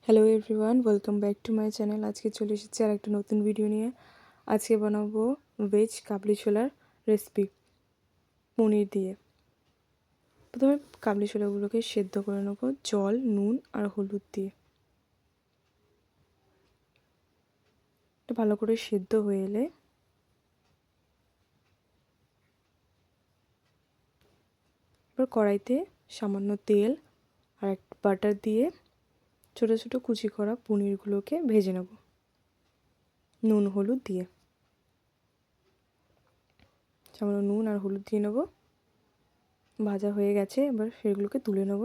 Hello everyone, welcome back to my channel. আজকে চলে এসেছি আর একটা নতুন ভিডিও নিয়ে। আজকে বানাবো ভেজ কাবলি ছোলার রেসিপি পনির দিয়ে। প্রথমে কাবলি ছোলাগুলোকে সেদ্ধ করে নেবো জল, নুন আর হলুদ দিয়ে। এটা ভালো করে সেদ্ধ হয়ে এলে এবার কড়াইতে সামান্য তেল আর একটা বাটার দিয়ে ছোটো ছোটো কুচি করা পনিরগুলোকে ভেজে নেব নুন হলুদ দিয়ে। সামান্য নুন আর হলুদ দিয়ে নেবো। ভাজা হয়ে গেছে, এবার সেগুলোকে তুলে নেব।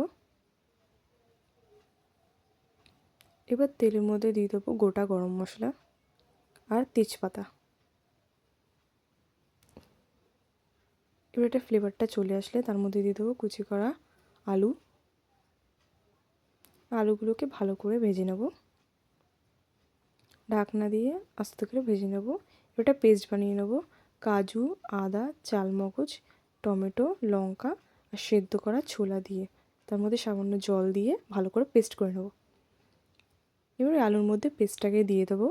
এবার তেলের মধ্যে দিয়ে দেবো গোটা গরম মশলা আর তেজপাতা। এবার এটা ফ্লেভারটা চলে আসলে তার মধ্যে দিয়ে দেবো কুচি করা আলু। আলুগুলোকে ভালো করে ভেজে নেব, ঢাকনা দিয়ে আস্তে করে ভেজে নেব। এটা পেস্ট বানিয়ে নেব কাজু, আদা, চালমগজ, টমেটো, লঙ্কা আর সেদ্ধ করা ছোলা দিয়ে। তার মধ্যে সামান্য জল দিয়ে ভালো করে পেস্ট করে নেব। এবার আলুর মধ্যে পেস্টটাকে দিয়ে দেবো,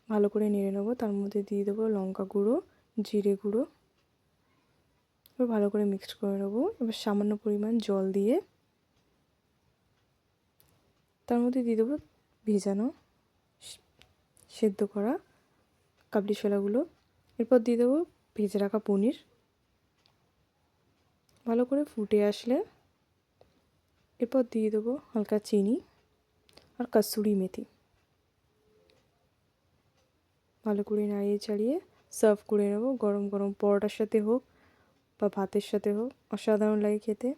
ভালো করে নেড়ে নেব। তার মধ্যে দিয়ে দেবো লঙ্কা গুঁড়ো, জিরে গুঁড়ো। এবার ভালো করে মিক্সড করে নেব। এবার সামান্য পরিমাণ জল দিয়ে তার মধ্যে দিয়ে দেবো ভেজানো সেদ্ধ করা কাবলি ছোলাগুলো। এরপর দিয়ে দেবো ভেজে রাখা পনির। ভালো করে ফুটে আসলে এরপর দিয়ে দেবো হালকা চিনি আর কসুরি মেথি। ভালো করে নাড়িয়ে চাড়িয়ে সার্ভ করে নেব। গরম গরম পরোটার সাথে হোক বা ভাতের সাথে হোক, অসাধারণ লাগে খেতে।